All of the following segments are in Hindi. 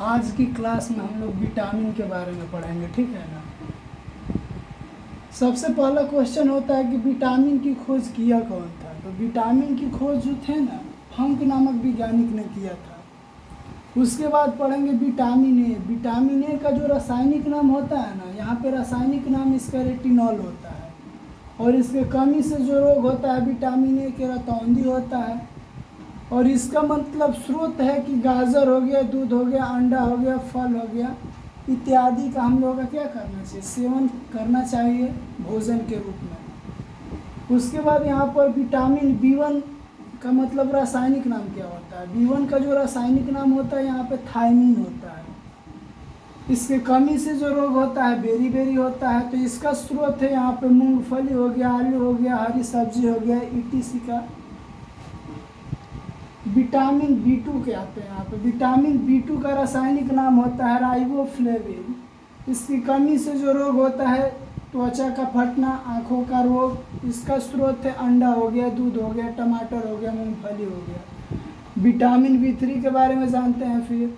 आज की क्लास में हम लोग विटामिन के बारे में पढ़ेंगे, ठीक है ना। सबसे पहला क्वेश्चन होता है कि विटामिन की खोज किया कौन था। तो विटामिन की खोज जो थे ना, फंक नामक वैज्ञानिक ने किया था। उसके बाद पढ़ेंगे विटामिन ए। विटामिन ए का जो रासायनिक नाम होता है ना, यहाँ पे रासायनिक नाम इसका रेटिनॉल होता है। और इसके कमी से जो रोग होता है विटामिन ए के रतौंधी होता है। और इसका मतलब स्रोत है कि गाजर हो गया, दूध हो गया, अंडा हो गया, फल हो गया इत्यादि का हम लोगों का क्या करना चाहिए, सेवन करना चाहिए भोजन के रूप में। उसके बाद यहाँ पर विटामिन B1 का मतलब रासायनिक नाम क्या होता है। B1 का जो रासायनिक नाम होता है यहाँ पे थायमिन होता है। इसके कमी से जो रोग होता है बेरी होता है। तो इसका स्रोत है यहाँ पे मूंगफली हो गया, आलू हो गया, हरी सब्जी हो गया, ETC का। विटामिन B2 के आते हैं यहाँ पे। विटामिन B2 का रासायनिक नाम होता है राइबोफ्लेविन। इसकी कमी से जो रोग होता है त्वचा का फटना, आँखों का रोग। इसका स्रोत है अंडा हो गया, दूध हो गया, टमाटर हो गया, मूंगफली हो गया। विटामिन B3 के बारे में जानते हैं फिर।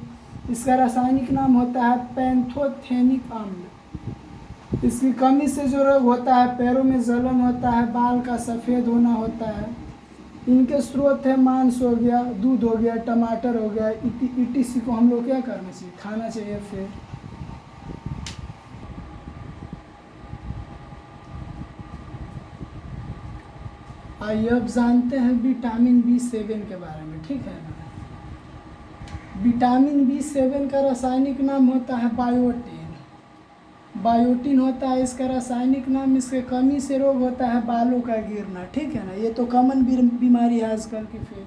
इसका रासायनिक नाम होता है पैंथोथेनिक अम्ल। इसकी कमी से जो रोग होता है पैरों में जलन होता है, बाल का सफ़ेद होना होता है। इनके स्रोत है मांस हो गया, दूध हो गया, टमाटर हो गया, ETC को हम लोग क्या करना चाहिए, खाना चाहिए। फिर आइए अब जानते हैं विटामिन B7 के बारे में, ठीक है ना। विटामिन B7 का रासायनिक नाम होता है बायोटिन। बायोटिन होता है इसका रासायनिक नाम। इसके कमी से रोग होता है बालों का गिरना, ठीक है ना। ये तो कॉमन बीमारी है आजकल की। फिर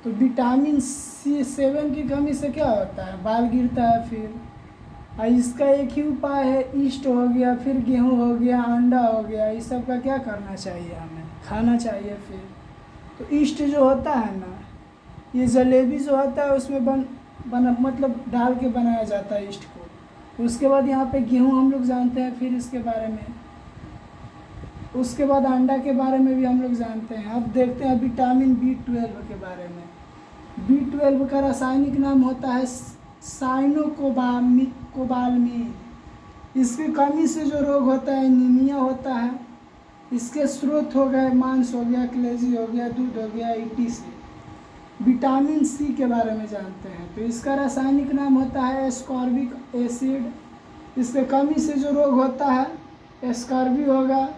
तो विटामिन C7 की कमी से क्या होता है, बाल गिरता है। फिर इसका एक ही उपाय है, ईस्ट हो गया, फिर गेहूं हो गया, अंडा हो गया, इस सब का क्या करना चाहिए, हमें खाना चाहिए। फिर तो ईस्ट जो होता है ना, ये जलेबी जो होता है उसमें बना मतलब डाल के बनाया जाता है ईस्ट को। उसके बाद यहाँ पे गेहूं हम लोग जानते हैं फिर इसके बारे में। उसके बाद अंडा के बारे में भी हम लोग जानते हैं। अब देखते हैं विटामिन B12 के बारे में। B12 का रासायनिक नाम होता है साइनोकोबालमिन। इसकी कमी से जो रोग होता है एनीमिया होता है। इसके स्रोत हो गए मांस हो गया, कलेजी हो गया, दूध हो गया, ETC। विटामिन C के बारे में जानते हैं। तो इसका रासायनिक नाम होता है एस्कॉर्बिक एसिड। इसके कमी से जो रोग होता है स्कर्वी होगा।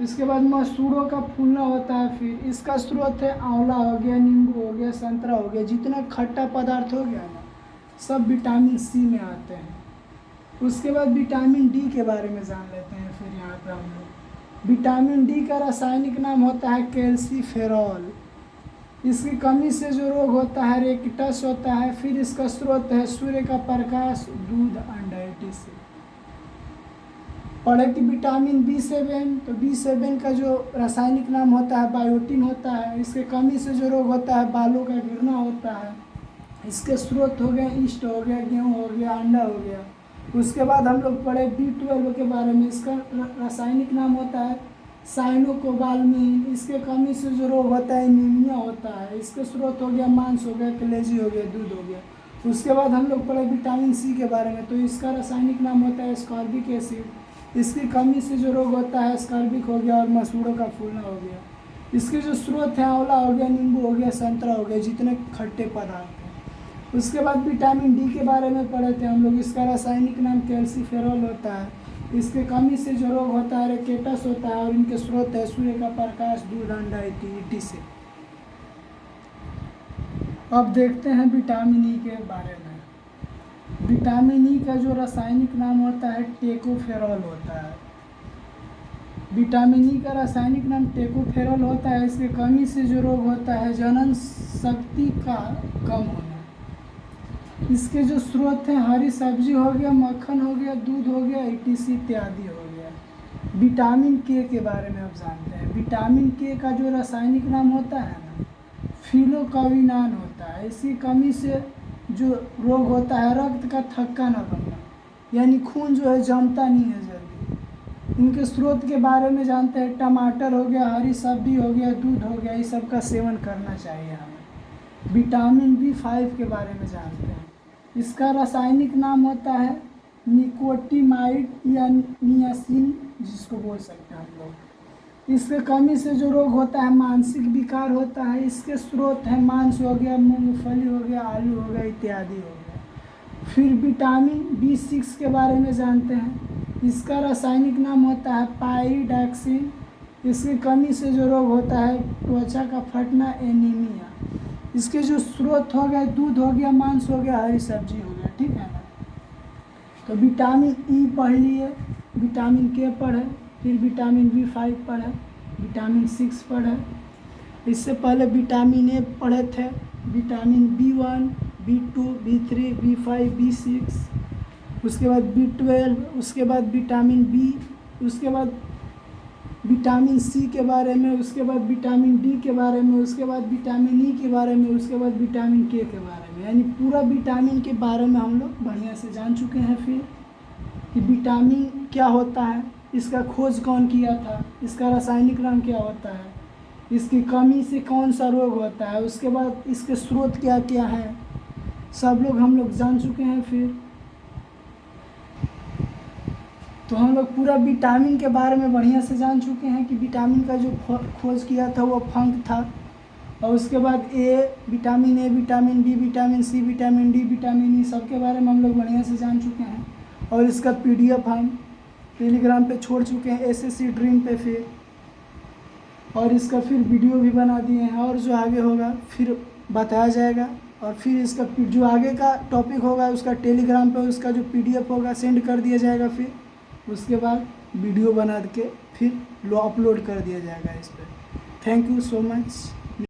इसके बाद मसूड़ों का फूलना होता है। फिर इसका स्रोत है आंवला हो गया, नींबू हो गया, संतरा हो गया, जितना खट्टा पदार्थ हो गया ना सब विटामिन C में आते हैं। उसके बाद विटामिन D के बारे में जान लेते हैं। फिर यहाँ पे हम लोग विटामिन D का रासायनिक नाम होता है कैल्सीफेरॉल। इसकी कमी से जो रोग होता है रेकिटस होता है। फिर इसका स्रोत है सूर्य का प्रकाश, दूध, अंडा, ETC। पढ़े कि विटामिन B7। तो B7 का जो रासायनिक नाम होता है बायोटिन होता है। इसके कमी से जो रोग होता है बालों का गिरना होता है। इसके स्रोत हो गए ईस्ट हो गया, गेहूँ हो गया, अंडा हो गया। उसके बाद हम लोग पढ़े B12 के बारे में। इसका रासायनिक नाम होता है साइनोकोबालमिन। इसके कमी से जो रोग होता है एनीमिया होता है। इसके स्रोत हो गया मांस हो गया, कलेजी हो गया, दूध हो गया। उसके बाद हम लोग पढ़े विटामिन C के बारे में। तो इसका रासायनिक नाम होता है एस्कॉर्बिक एसिड। इसकी कमी से जो रोग होता है स्कर्बिक हो गया और मसूड़ों का फूलना हो गया। इसके जो स्रोत है आंवला हो गया, नींबू हो गया, संतरा हो गया, जितने खट्टे पदार्थ हैं। उसके बाद विटामिन D के बारे में पढ़े थे हम लोग। इसका रासायनिक नाम कैल्सीफेरॉल होता है। इसके कमी से जो रोग होता है रेकेटस होता है। और इनके स्रोत है सूर्य का प्रकाश, दूध, अंडा, ETC। अब देखते हैं विटामिन E के बारे में। विटामिन E का जो रासायनिक नाम होता है टेकोफेरॉल होता है। विटामिन E का रासायनिक नाम टेकोफेरॉल होता है। इसके कमी से जो रोग होता है जनन शक्ति का कम होना। इसके जो स्रोत हैं हरी सब्जी हो गया, मक्खन हो गया, दूध हो गया, ETC इत्यादि हो गया। विटामिन K के बारे में अब जानते हैं। विटामिन K का जो रासायनिक नाम होता है ना फिलोकाविनान होता है। इसकी कमी से जो रोग होता है रक्त का थक्का न बनना, यानी खून जो है जमता नहीं है जल्दी। इनके स्रोत के बारे में जानते हैं। टमाटर हो गया, हरी सब्जी हो गया, दूध हो गया, इस सब का सेवन करना चाहिए हमें। विटामिन B5 के बारे में जानते हैं। इसका रासायनिक नाम होता है निकोटिमाइड या नियासिन, जिसको बोल सकते हैं हम लोग। इसके कमी से जो रोग होता है मानसिक विकार होता है। इसके स्रोत हैं मांस हो गया, मूंगफली हो गया, आलू हो गया इत्यादि हो गया। फिर विटामिन B6 के बारे में जानते हैं। इसका रासायनिक नाम होता है पायरिडॉक्सिन। इसकी कमी से जो रोग होता है त्वचा का फटना, एनीमिया। इसके जो स्रोत हो गए दूध हो गया, मांस हो गया, हरी सब्जी हो गया, ठीक है ना। तो विटामिन E पढ़ लिए, विटामिन K पढ़े, फिर विटामिन B5 पढ़े, विटामिन 6 पढ़े। इससे पहले विटामिन A पढ़े थे, vitamin B1, B2, B3, B5, B6, उसके बाद B12, उसके बाद विटामिन B, उसके बाद विटामिन C के बारे में, उसके बाद विटामिन D के बारे में, उसके बाद विटामिन E के बारे में, उसके बाद विटामिन K के बारे में। यानी पूरा विटामिन के बारे में हम लोग बढ़िया से जान चुके हैं। फिर कि विटामिन क्या होता है, इसका खोज कौन किया था, इसका रासायनिक नाम क्या होता है, इसकी कमी से कौन सा रोग होता है, उसके बाद इसके स्रोत क्या क्या हैं, सब लोग हम लोग जान चुके हैं। फिर तो हम लोग पूरा विटामिन के बारे में बढ़िया से जान चुके हैं कि विटामिन का जो खोज किया था वो फंक था। और उसके बाद vitamin A, vitamin B, vitamin C, vitamin D, vitamin E, सब के बारे में हम लोग बढ़िया से जान चुके हैं। और इसका PDF हम टेलीग्राम पे छोड़ चुके हैं, SSC ड्रीम पे। फिर और इसका फिर वीडियो भी बना दिए हैं, और जो आगे होगा फिर बताया जाएगा। और फिर इसका जो आगे का टॉपिक होगा उसका टेलीग्राम पे उसका जो PDF होगा सेंड कर दिया जाएगा। फिर उसके बाद वीडियो बना के फिर अपलोड कर दिया जाएगा इस पर। Thank you so much.